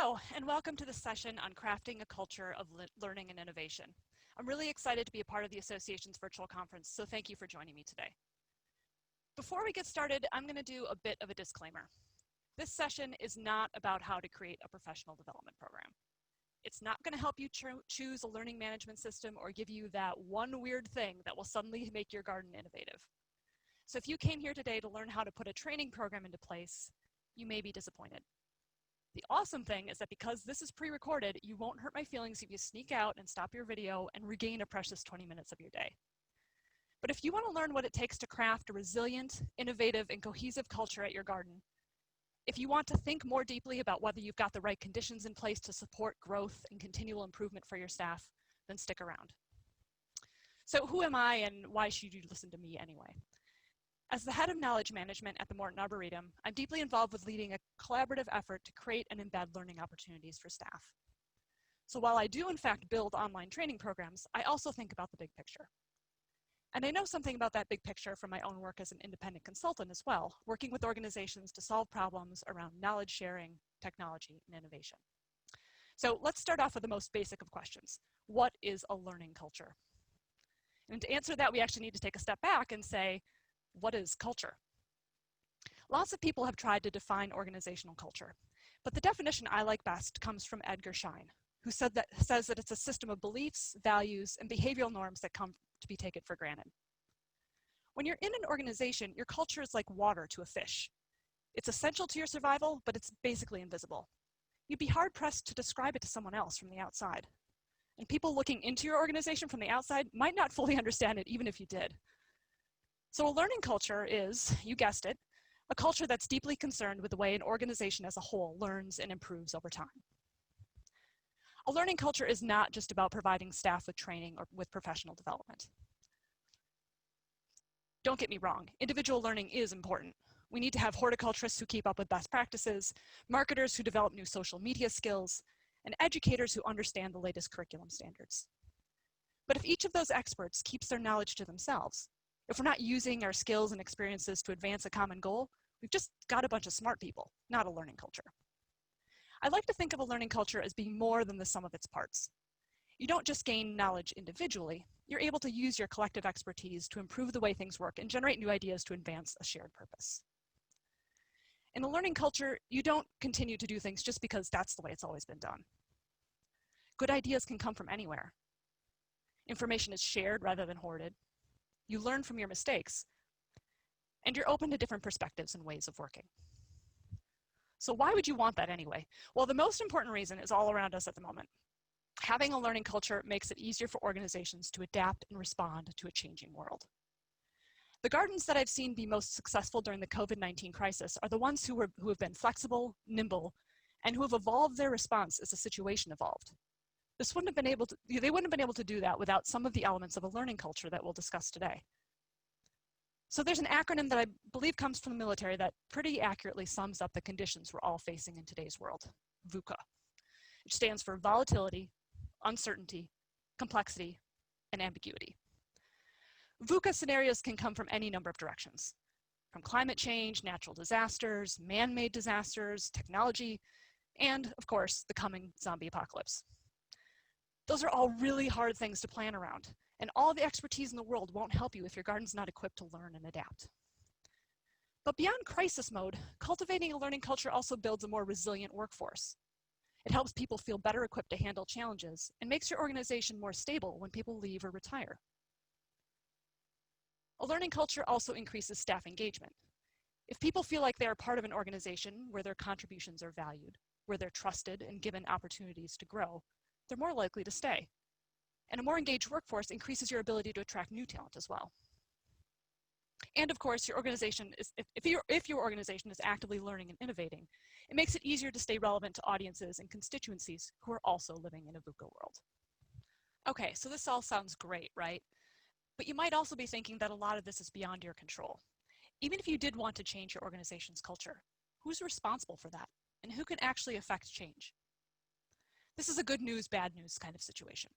Hello, and welcome to the session on crafting a culture of learning and innovation. I'm really excited to be a part of the Association's virtual conference, so thank you for joining me today. Before we get started, I'm going to do a bit of a disclaimer. This session is not about how to create a professional development program. It's not going to help you choose a learning management system or give you that one weird thing that will suddenly make your garden innovative. So if you came here today to learn how to put a training program into place, you may be disappointed. The awesome thing is that because this is pre-recorded, you won't hurt my feelings if you sneak out and stop your video and regain a precious 20 minutes of your day. But if you want to learn what it takes to craft a resilient, innovative, and cohesive culture at your garden, if you want to think more deeply about whether you've got the right conditions in place to support growth and continual improvement for your staff, then stick around. So who am I and why should you listen to me anyway? As the head of knowledge management at the Morton Arboretum, I'm deeply involved with leading a collaborative effort to create and embed learning opportunities for staff. So while I do in fact build online training programs, I also think about the big picture. And I know something about that big picture from my own work as an independent consultant as well, working with organizations to solve problems around knowledge sharing, technology, and innovation. So let's start off with the most basic of questions. What is a learning culture? And to answer that, we actually need to take a step back and say, what is culture? Lots of people have tried to define organizational culture, but the definition I like best comes from Edgar Schein, who says that it's a system of beliefs, values, and behavioral norms that come to be taken for granted. When you're in an organization, your culture is like water to a fish. It's essential to your survival, but it's basically invisible. You'd be hard-pressed to describe it to someone else from the outside. And people looking into your organization from the outside might not fully understand it, even if you did. So a learning culture is, you guessed it, a culture that's deeply concerned with the way an organization as a whole learns and improves over time. A learning culture is not just about providing staff with training or with professional development. Don't get me wrong, individual learning is important. We need to have horticulturists who keep up with best practices, marketers who develop new social media skills, and educators who understand the latest curriculum standards. But if each of those experts keeps their knowledge to themselves, if we're not using our skills and experiences to advance a common goal, we've just got a bunch of smart people, not a learning culture. I like to think of a learning culture as being more than the sum of its parts. You don't just gain knowledge individually, you're able to use your collective expertise to improve the way things work and generate new ideas to advance a shared purpose. In a learning culture, you don't continue to do things just because that's the way it's always been done. Good ideas can come from anywhere. Information is shared rather than hoarded. You learn from your mistakes, and you're open to different perspectives and ways of working. So why would you want that anyway? Well, the most important reason is all around us at the moment. Having a learning culture makes it easier for organizations to adapt and respond to a changing world. The gardens that I've seen be most successful during the COVID-19 crisis are the ones who have been flexible, nimble, and who have evolved their response as the situation evolved. They wouldn't have been able to do that without some of the elements of a learning culture that we'll discuss today. So there's an acronym that I believe comes from the military that pretty accurately sums up the conditions we're all facing in today's world, VUCA, which stands for volatility, uncertainty, complexity, and ambiguity. VUCA scenarios can come from any number of directions, from climate change, natural disasters, man-made disasters, technology, and of course, the coming zombie apocalypse. Those are all really hard things to plan around, and all the expertise in the world won't help you if your garden's not equipped to learn and adapt. But beyond crisis mode, cultivating a learning culture also builds a more resilient workforce. It helps people feel better equipped to handle challenges and makes your organization more stable when people leave or retire. A learning culture also increases staff engagement. If people feel like they are part of an organization where their contributions are valued, where they're trusted and given opportunities to grow, they're more likely to stay. And a more engaged workforce increases your ability to attract new talent as well. And of course, your organization is, if your organization is actively learning and innovating, it makes it easier to stay relevant to audiences and constituencies who are also living in a VUCA world. Okay, so this all sounds great, right? But you might also be thinking that a lot of this is beyond your control. Even if you did want to change your organization's culture, who's responsible for that? And who can actually affect change? This is a good news, bad news kind of situation.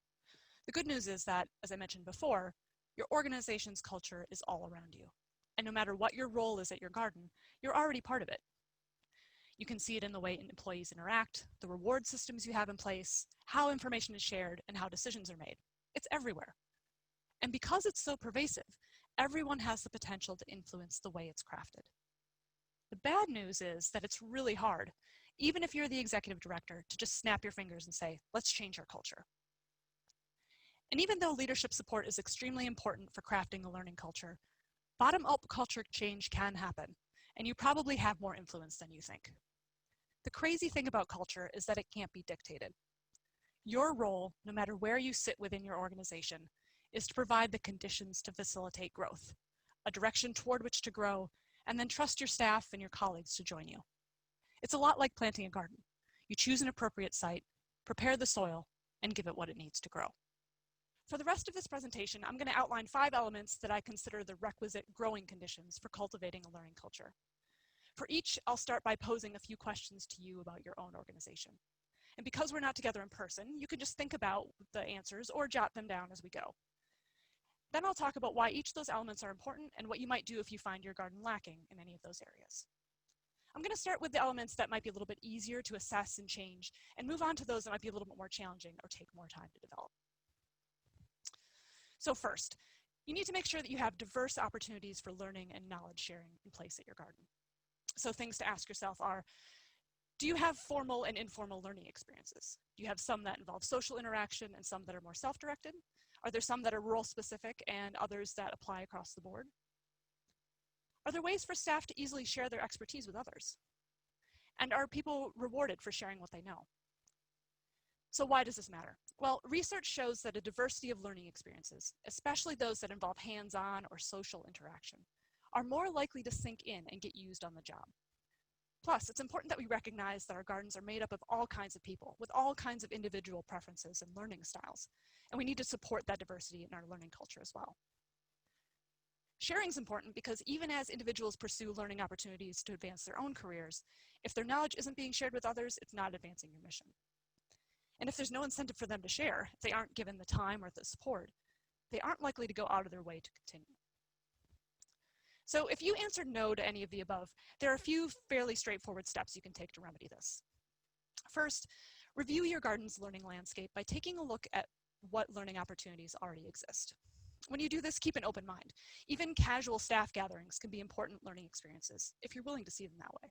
The good news is that, as I mentioned before, your organization's culture is all around you. And no matter what your role is at your garden, you're already part of it. You can see it in the way employees interact, the reward systems you have in place, how information is shared, and how decisions are made. It's everywhere. And because it's so pervasive, everyone has the potential to influence the way it's crafted. The bad news is that it's really hard, even if you're the executive director, to just snap your fingers and say, let's change our culture. And even though leadership support is extremely important for crafting a learning culture, bottom-up culture change can happen, and you probably have more influence than you think. The crazy thing about culture is that it can't be dictated. Your role, no matter where you sit within your organization, is to provide the conditions to facilitate growth, a direction toward which to grow, and then trust your staff and your colleagues to join you. It's a lot like planting a garden. You choose an appropriate site, prepare the soil, and give it what it needs to grow. For the rest of this presentation, I'm going to outline 5 elements that I consider the requisite growing conditions for cultivating a learning culture. For each, I'll start by posing a few questions to you about your own organization. And because we're not together in person, you can just think about the answers or jot them down as we go. Then I'll talk about why each of those elements are important and what you might do if you find your garden lacking in any of those areas. I'm going to start with the elements that might be a little bit easier to assess and change, and move on to those that might be a little bit more challenging or take more time to develop. So first, you need to make sure that you have diverse opportunities for learning and knowledge sharing in place at your garden. So things to ask yourself are, do you have formal and informal learning experiences? Do you have some that involve social interaction and some that are more self-directed? Are there some that are role specific and others that apply across the board? Are there ways for staff to easily share their expertise with others? And are people rewarded for sharing what they know? So why does this matter? Well, research shows that a diversity of learning experiences, especially those that involve hands-on or social interaction, are more likely to sink in and get used on the job. Plus, it's important that we recognize that our gardens are made up of all kinds of people with all kinds of individual preferences and learning styles, and we need to support that diversity in our learning culture as well. Sharing is important because even as individuals pursue learning opportunities to advance their own careers, if their knowledge isn't being shared with others, it's not advancing your mission. And if there's no incentive for them to share, if they aren't given the time or the support, they aren't likely to go out of their way to continue. So if you answered no to any of the above, there are a few fairly straightforward steps you can take to remedy this. First, review your garden's learning landscape by taking a look at what learning opportunities already exist. When you do this, keep an open mind. Even casual staff gatherings can be important learning experiences if you're willing to see them that way.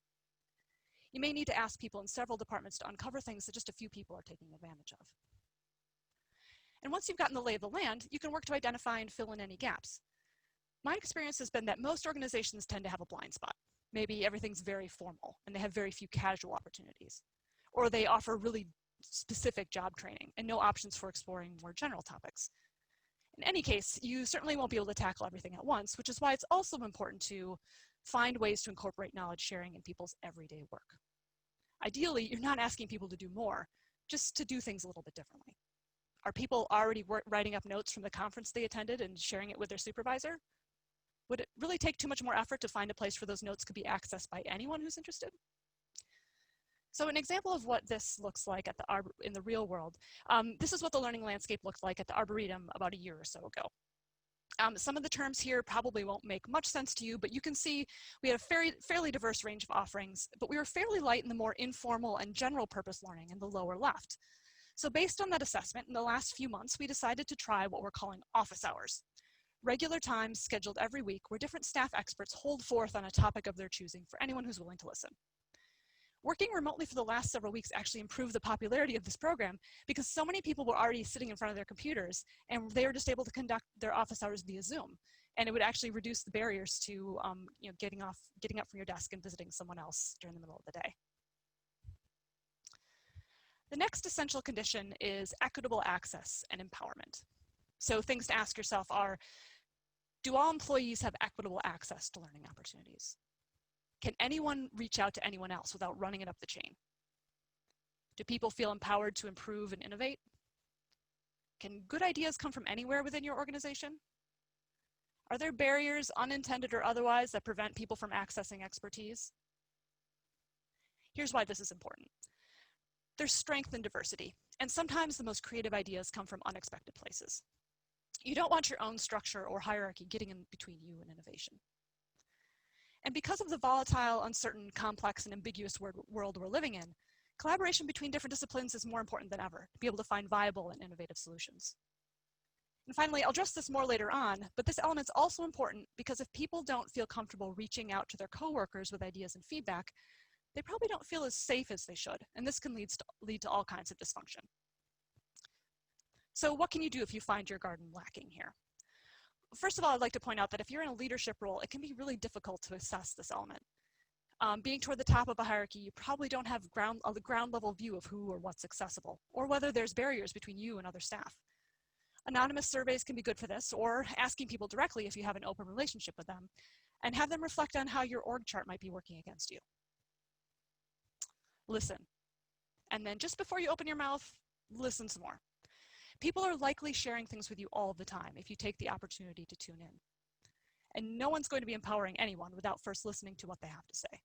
You may need to ask people in several departments to uncover things that just a few people are taking advantage of. And once you've gotten the lay of the land, you can work to identify and fill in any gaps. My experience has been that most organizations tend to have a blind spot. Maybe everything's very formal and they have very few casual opportunities. Or they offer really specific job training and no options for exploring more general topics. In any case, you certainly won't be able to tackle everything at once, which is why it's also important to find ways to incorporate knowledge sharing in people's everyday work. Ideally, you're not asking people to do more, just to do things a little bit differently. Are people already writing up notes from the conference they attended and sharing it with their supervisor? Would it really take too much more effort to find a place where those notes could be accessed by anyone who's interested? So an example of what this looks like at in the real world, this is what the learning landscape looked like at the Arboretum about a year or so ago. Some of the terms here probably won't make much sense to you, but you can see we had a fairly diverse range of offerings, but we were fairly light in the more informal and general purpose learning in the lower left. So based on that assessment, in the last few months, we decided to try what we're calling office hours. Regular times scheduled every week where different staff experts hold forth on a topic of their choosing for anyone who's willing to listen. Working remotely for the last several weeks actually improved the popularity of this program because so many people were already sitting in front of their computers and they were just able to conduct their office hours via Zoom. And it would actually reduce the barriers to getting up from your desk and visiting someone else during the middle of the day. The next essential condition is equitable access and empowerment. So things to ask yourself are, do all employees have equitable access to learning opportunities? Can anyone reach out to anyone else without running it up the chain? Do people feel empowered to improve and innovate? Can good ideas come from anywhere within your organization? Are there barriers, unintended or otherwise, that prevent people from accessing expertise? Here's why this is important. There's strength in diversity, and sometimes the most creative ideas come from unexpected places. You don't want your own structure or hierarchy getting in between you and innovation. And because of the volatile, uncertain, complex, and ambiguous world we're living in, collaboration between different disciplines is more important than ever to be able to find viable and innovative solutions. And finally, I'll address this more later on, but this element's also important because if people don't feel comfortable reaching out to their coworkers with ideas and feedback, they probably don't feel as safe as they should, and this can lead to all kinds of dysfunction. So what can you do if you find your garden lacking here? First of all, I'd like to point out that if you're in a leadership role, it can be really difficult to assess this element. Being toward the top of a hierarchy, you probably don't have a ground level view of who or what's accessible, or whether there's barriers between you and other staff. Anonymous surveys can be good for this, or asking people directly if you have an open relationship with them, and have them reflect on how your org chart might be working against you. Listen. And then just before you open your mouth, listen some more. People are likely sharing things with you all the time if you take the opportunity to tune in. And no one's going to be empowering anyone without first listening to what they have to say.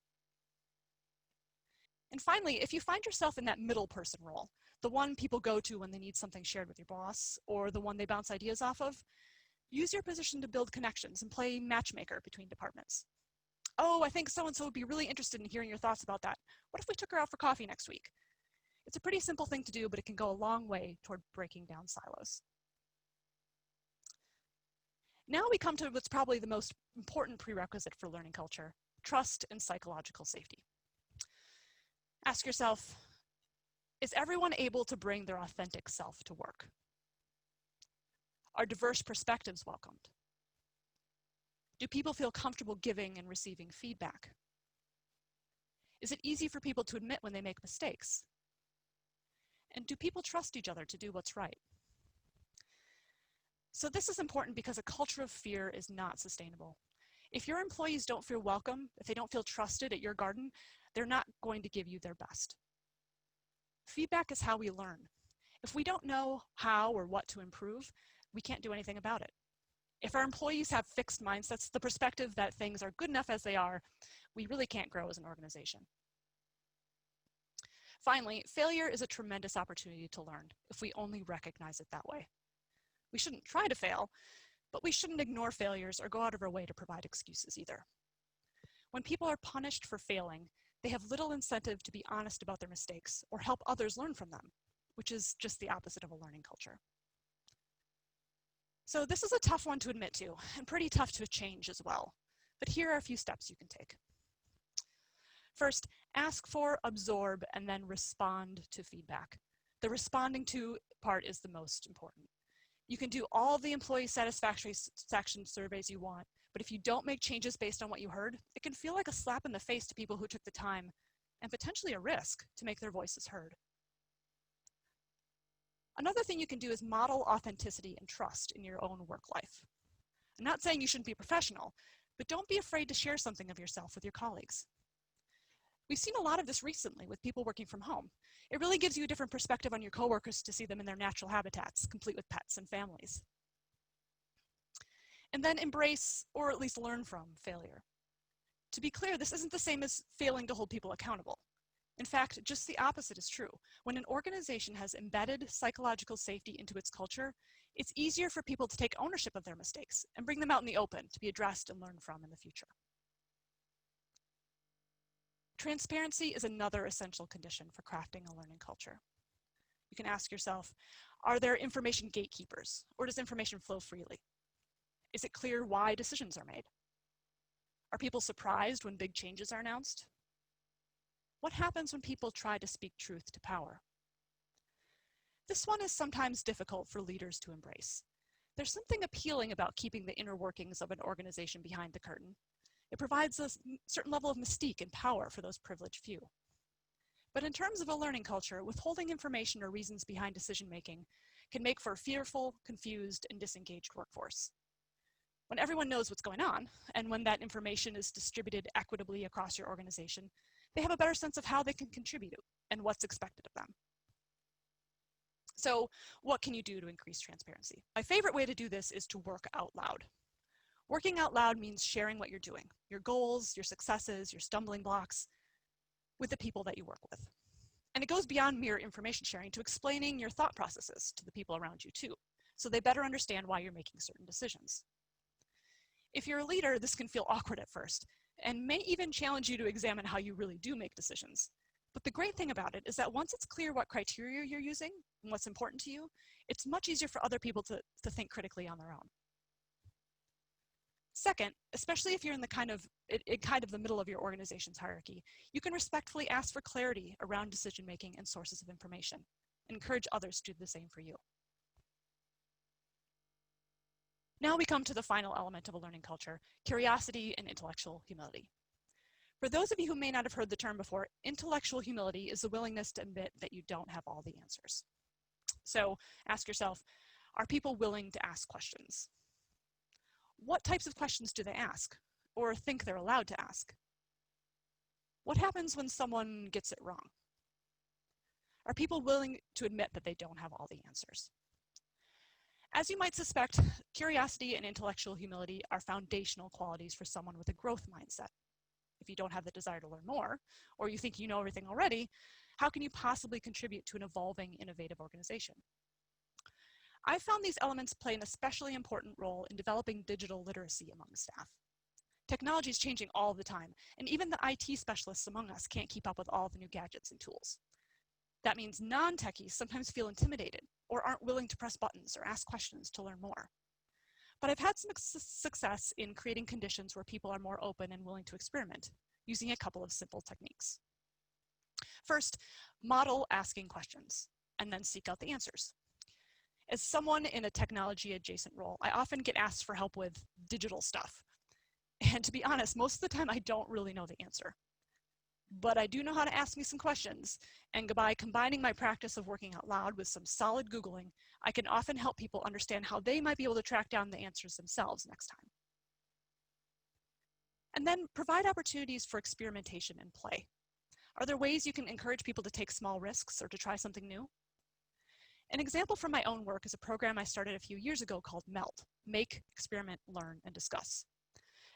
And finally, if you find yourself in that middle person role, the one people go to when they need something shared with your boss, or the one they bounce ideas off of, use your position to build connections and play matchmaker between departments. Oh, I think so-and-so would be really interested in hearing your thoughts about that. What if we took her out for coffee next week? It's a pretty simple thing to do, but it can go a long way toward breaking down silos. Now we come to what's probably the most important prerequisite for learning culture: trust and psychological safety. Ask yourself, is everyone able to bring their authentic self to work? Are diverse perspectives welcomed? Do people feel comfortable giving and receiving feedback? Is it easy for people to admit when they make mistakes? And do people trust each other to do what's right? So this is important because a culture of fear is not sustainable. If your employees don't feel welcome, if they don't feel trusted at your garden, they're not going to give you their best. Feedback is how we learn. If we don't know how or what to improve, we can't do anything about it. If our employees have fixed mindsets, the perspective that things are good enough as they are, we really can't grow as an organization. Finally, failure is a tremendous opportunity to learn if we only recognize it that way. We shouldn't try to fail, but we shouldn't ignore failures or go out of our way to provide excuses either. When people are punished for failing, they have little incentive to be honest about their mistakes or help others learn from them, which is just the opposite of a learning culture. So this is a tough one to admit to, and pretty tough to change as well. But here are a few steps you can take. First, ask for, absorb, and then respond to feedback. The responding to part is the most important. You can do all the employee satisfaction surveys you want, but if you don't make changes based on what you heard, it can feel like a slap in the face to people who took the time, and potentially a risk, to make their voices heard. Another thing you can do is model authenticity and trust in your own work life. I'm not saying you shouldn't be professional, but don't be afraid to share something of yourself with your colleagues. We've seen a lot of this recently with people working from home. It really gives you a different perspective on your coworkers to see them in their natural habitats, complete with pets and families. And then embrace, or at least learn from, failure. To be clear, this isn't the same as failing to hold people accountable. In fact, just the opposite is true. When an organization has embedded psychological safety into its culture, it's easier for people to take ownership of their mistakes and bring them out in the open to be addressed and learned from in the future. Transparency is another essential condition for crafting a learning culture. You can ask yourself, are there information gatekeepers, or does information flow freely? Is it clear why decisions are made? Are people surprised when big changes are announced? What happens when people try to speak truth to power? This one is sometimes difficult for leaders to embrace. There's something appealing about keeping the inner workings of an organization behind the curtain. It provides a certain level of mystique and power for those privileged few. But in terms of a learning culture, withholding information or reasons behind decision-making can make for a fearful, confused, and disengaged workforce. When everyone knows what's going on, and when that information is distributed equitably across your organization, they have a better sense of how they can contribute and what's expected of them. So what can you do to increase transparency? My favorite way to do this is to work out loud. Working out loud means sharing what you're doing, your goals, your successes, your stumbling blocks, with the people that you work with. And it goes beyond mere information sharing to explaining your thought processes to the people around you too, so they better understand why you're making certain decisions. If you're a leader, this can feel awkward at first, and may even challenge you to examine how you really do make decisions. But the great thing about it is that once it's clear what criteria you're using and what's important to you, it's much easier for other people to think critically on their own. Second, especially if you're in the kind of the middle of your organization's hierarchy, you can respectfully ask for clarity around decision-making and sources of information, and encourage others to do the same for you. Now we come to the final element of a learning culture, curiosity and intellectual humility. For those of you who may not have heard the term before, intellectual humility is the willingness to admit that you don't have all the answers. So ask yourself, are people willing to ask questions? What types of questions do they ask or think they're allowed to ask? What happens when someone gets it wrong? Are people willing to admit that they don't have all the answers? As you might suspect, curiosity and intellectual humility are foundational qualities for someone with a growth mindset. If you don't have the desire to learn more, or you think you know everything already, how can you possibly contribute to an evolving, innovative organization? I found these elements play an especially important role in developing digital literacy among staff. Technology is changing all the time, and even the IT specialists among us can't keep up with all the new gadgets and tools. That means non-techies sometimes feel intimidated or aren't willing to press buttons or ask questions to learn more. But I've had some success in creating conditions where people are more open and willing to experiment, using a couple of simple techniques. First, model asking questions, and then seek out the answers. As someone in a technology adjacent role, I often get asked for help with digital stuff. And to be honest, most of the time I don't really know the answer. But I do know how to ask me some questions, and by combining my practice of working out loud with some solid Googling, I can often help people understand how they might be able to track down the answers themselves next time. And then provide opportunities for experimentation and play. Are there ways you can encourage people to take small risks or to try something new? An example from my own work is a program I started a few years ago called MELT, Make, Experiment, Learn, and Discuss.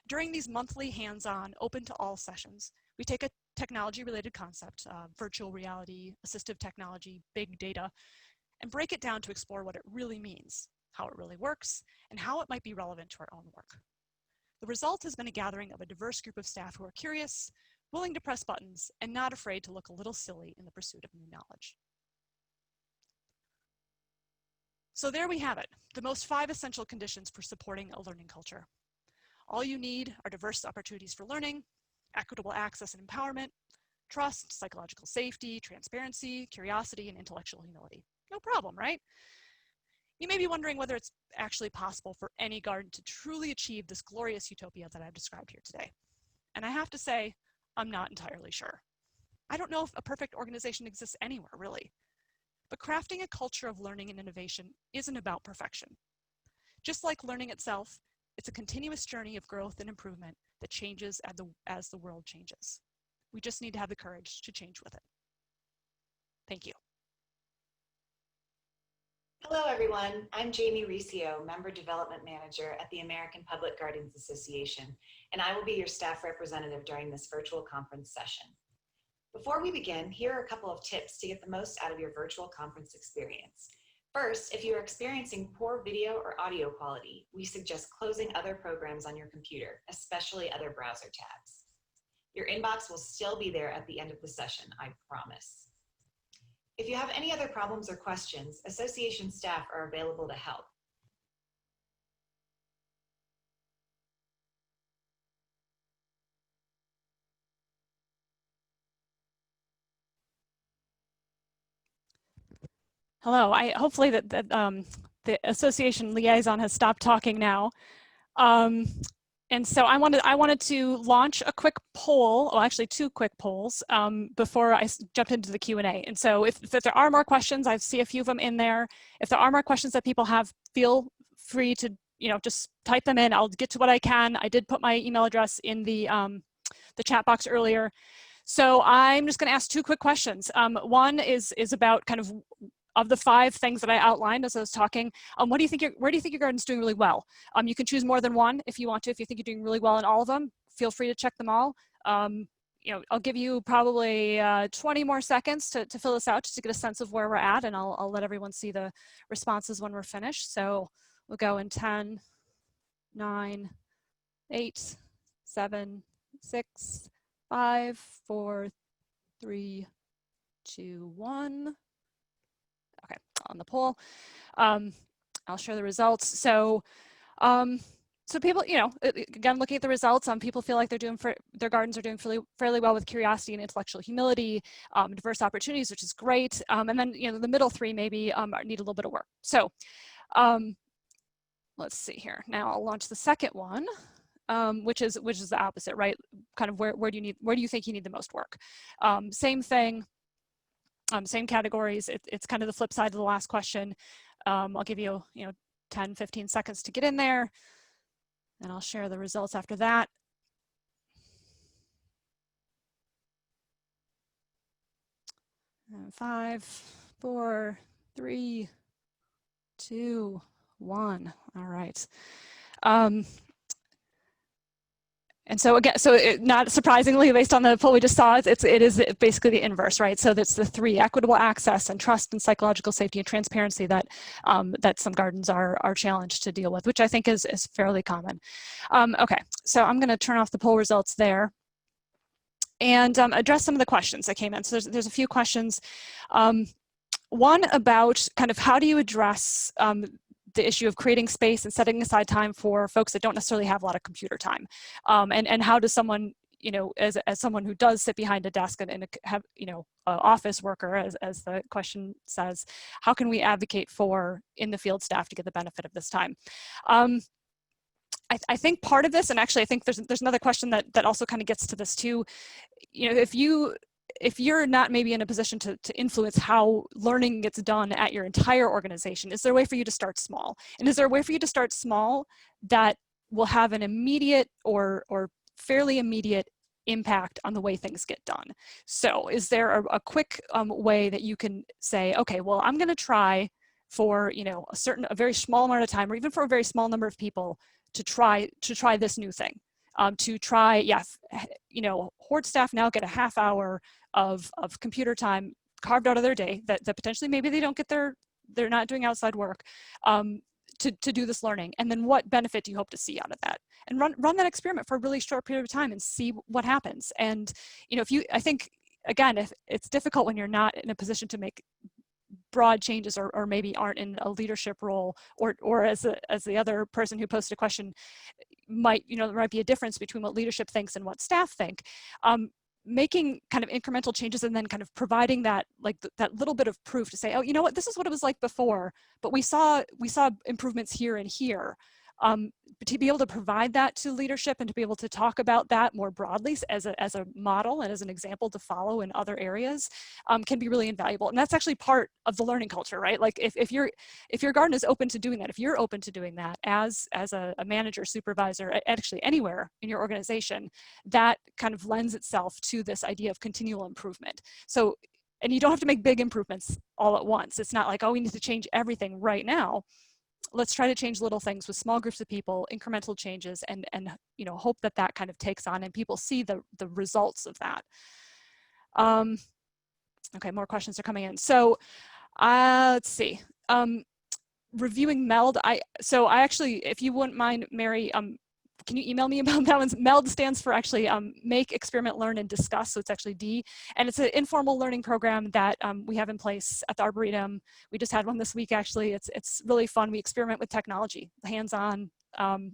During these monthly hands-on, open-to-all sessions, we take a technology-related concept, virtual reality, assistive technology, big data, and break it down to explore what it really means, how it really works, and how it might be relevant to our own work. The result has been a gathering of a diverse group of staff who are curious, willing to press buttons, and not afraid to look a little silly in the pursuit of new knowledge. So there we have it, the most 5 essential conditions for supporting a learning culture. All you need are diverse opportunities for learning, equitable access and empowerment, trust, psychological safety, transparency, curiosity, and intellectual humility. No problem, right? You may be wondering whether it's actually possible for any garden to truly achieve this glorious utopia that I've described here today. And I have to say, I'm not entirely sure. I don't know if a perfect organization exists anywhere, really. But crafting a culture of learning and innovation isn't about perfection. Just like learning itself, it's a continuous journey of growth and improvement that changes as the world changes. We just need to have the courage to change with it. Thank you. Hello, everyone. I'm Jamie Riccio, Member Development Manager at the American Public Gardens Association, and I will be your staff representative during this virtual conference session. Before we begin, here are a couple of tips to get the most out of your virtual conference experience. First, if you are experiencing poor video or audio quality, we suggest closing other programs on your computer, especially other browser tabs. Your inbox will still be there at the end of the session, I promise. If you have any other problems or questions, association staff are available to help. Hello, hopefully the association liaison has stopped talking now. And so I wanted to launch a quick poll, well, actually 2 quick polls before I jumped into the Q&A. And so if there are more questions, I see a few of them in there. If there are more questions that people have, feel free to just type them in. I'll get to what I can. I did put my email address in the chat box earlier. So I'm just going to ask 2 quick questions. One is about kind of the 5 things that I outlined as I was talking, where do you think your garden's doing really well? You can choose more than one if you want to. If you think you're doing really well in all of them, feel free to check them all. I'll give you probably 20 more seconds to fill this out just to get a sense of where we're at, and I'll let everyone see the responses when we're finished. So we'll go in 10, 9, 8, 7, 6, 5, 4, 3, 2, 1. Okay, on the poll. I'll share the results. So people, again, looking at the results, people feel like their gardens are doing fairly well with curiosity and intellectual humility, diverse opportunities, which is great. And then, the middle three maybe need a little bit of work. So let's see here. Now I'll launch the second one, which is the opposite, right? Kind of where do you think you need the most work? Same thing, same categories. It's kind of the flip side of the last question. I'll give you, 10, 15 seconds to get in there, and I'll share the results after that. And 5, 4, 3, 2, 1. All right. And so again, not surprisingly, based on the poll we just saw, it is basically the inverse, right? So that's the 3: equitable access and trust and psychological safety and transparency that some gardens are challenged to deal with, which I think is fairly common. Okay, so I'm going to turn off the poll results there and address some of the questions that came in. So there's a few questions. One about kind of how do you address the issue of creating space and setting aside time for folks that don't necessarily have a lot of computer time, and how does someone, as someone who does sit behind a desk and have, office worker, as the question says, how can we advocate for in the field staff to get the benefit of this time? I think part of this, and actually I think there's another question that also kind of gets to this too. If you're not maybe in a position to influence how learning gets done at your entire organization, is there a way for you to start small? And is there a way for you to start small that will have an immediate or fairly immediate impact on the way things get done? So is there a quick way that you can say, okay, well, I'm going to try for a very small amount of time, or even for a very small number of people, to try this new thing? To try, Hort staff now get a half hour of computer time carved out of their day that potentially maybe they're not doing outside work, to do this learning. And then what benefit do you hope to see out of that? And run that experiment for a really short period of time and see what happens. And I think, again, if it's difficult when you're not in a position to make broad changes, or maybe aren't in a leadership role, or as the other person who posted a question might, there might be a difference between what leadership thinks and what staff think. Making kind of incremental changes and then kind of providing that, like that little bit of proof to say, oh, you know what, this is what it was like before, but we saw improvements here and here. To be able to provide that to leadership and to be able to talk about that more broadly as a model and as an example to follow in other areas, can be really invaluable. And that's actually part of the learning culture, right? Like if your garden is open to doing that, if you're open to doing that as a manager, supervisor, actually anywhere in your organization, that kind of lends itself to this idea of continual improvement. So, and you don't have to make big improvements all at once. It's not like, oh, we need to change everything right now. Let's try to change little things with small groups of people, incremental changes, and hope that kind of takes on and people see the results of that. Okay, more questions are coming in. So let's see. Reviewing MELD. I actually, if you wouldn't mind, Mary, can you email me about that one? MELD stands for actually Make, Experiment, Learn, and Discuss. So it's actually D. And it's an informal learning program that we have in place at the Arboretum. We just had one this week, actually. It's really fun. We experiment with technology, hands-on.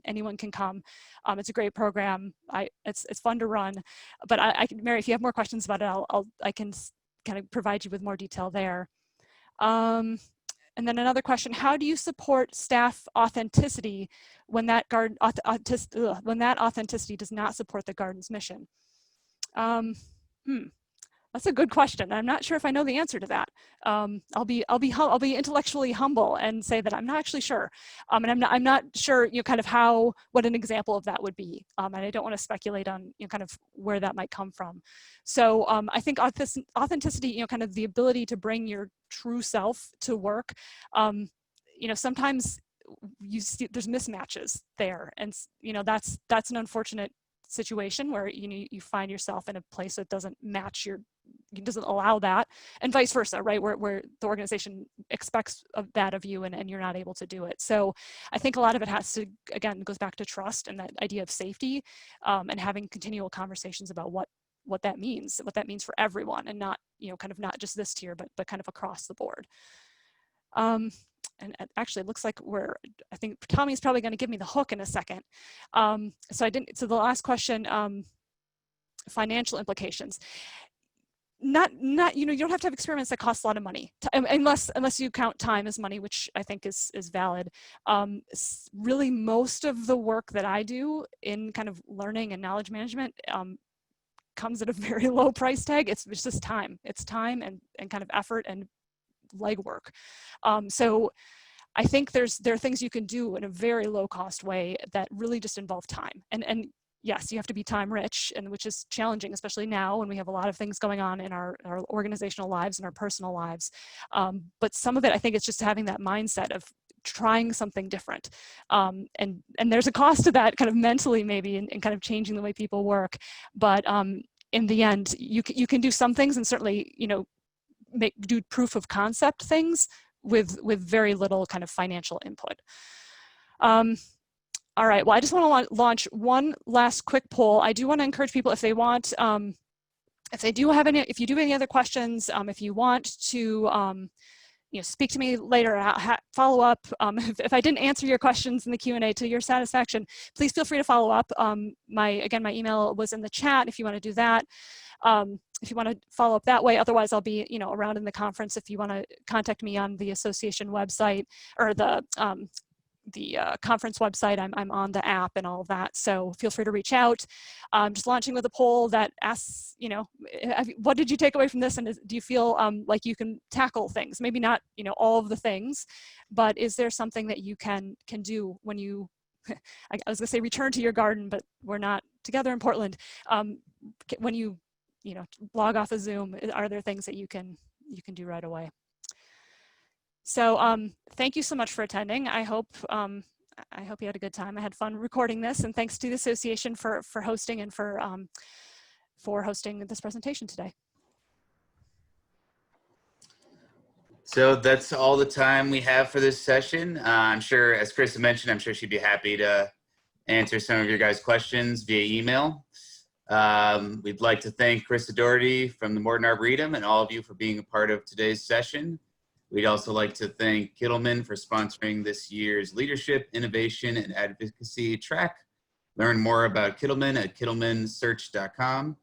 Anyone can come. It's a great program. It's fun to run. But Mary, if you have more questions about it, I can kind of provide you with more detail there. And then another question, how do you support staff authenticity when that authenticity does not support the garden's mission? That's a good question. I'm not sure if I know the answer to that. I'll be intellectually humble and say that I'm not actually sure. And I'm not sure, kind of what an example of that would be. And I don't want to speculate on, kind of where that might come from. So I think authenticity, kind of the ability to bring your true self to work. Sometimes you see there's mismatches there, and that's an unfortunate situation where you find yourself in a place that doesn't match doesn't allow that, and vice versa, right? Where the organization expects that of you and you're not able to do it. So I think a lot of it has to, again, goes back to trust and that idea of safety, and having continual conversations about what that means for everyone, and not, kind of not just this tier, but kind of across the board. And actually, it looks like I think Tommy's probably going to give me the hook in a second. So the last question, financial implications. Not, you don't have to have experiments that cost a lot of money, unless you count time as money, which I think is valid. Really, most of the work that I do in kind of learning and knowledge management comes at a very low price tag. It's just time. It's time and kind of effort and legwork. So I think there are things you can do in a very low cost way that really just involve time. And yes, you have to be time rich, and which is challenging, especially now when we have a lot of things going on in our organizational lives and our personal lives. But some of it, I think, it's just having that mindset of trying something different. And there's a cost to that, kind of mentally maybe, and kind of changing the way people work. But in the end, you can do some things, and certainly, do proof of concept things with very little kind of financial input. All right, well, I just want to launch one last quick poll. I do want to encourage people, if they want, if you do have any other questions, if you want to speak to me later, follow up. If I didn't answer your questions in the Q&A to your satisfaction, please feel free to follow up. My email was in the chat if you want to do that. If you want to follow up that way. Otherwise, I'll be around in the conference if you want to contact me on the association website, or the conference website. I'm on the app and all of that, so feel free to reach out. Just launching with a poll that asks, what did you take away from this, and do you feel like you can tackle things? Maybe not, all of the things, but is there something that you can do when you, I was gonna say return to your garden, but we're not together in Portland. When you, log off of Zoom, are there things that you can do right away? So thank you so much for attending. I hope you had a good time. I had fun recording this, and thanks to the association for hosting and for hosting this presentation today. So that's all the time we have for this session. I'm sure, as Chris mentioned, I'm sure she'd be happy to answer some of your guys' questions via email. We'd like to thank Krista Doherty from the Morton Arboretum and all of you for being a part of today's session. We'd also like to thank Kittleman for sponsoring this year's Leadership, Innovation, and Advocacy track. Learn more about Kittleman at kittlemansearch.com.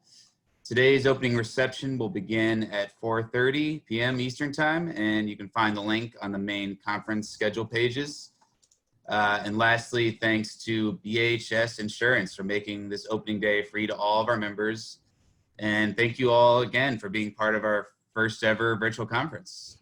Today's opening reception will begin at 4:30 p.m. Eastern Time, and you can find the link on the main conference schedule pages. And lastly, thanks to BHS Insurance for making this opening day free to all of our members. And thank you all again for being part of our first ever virtual conference.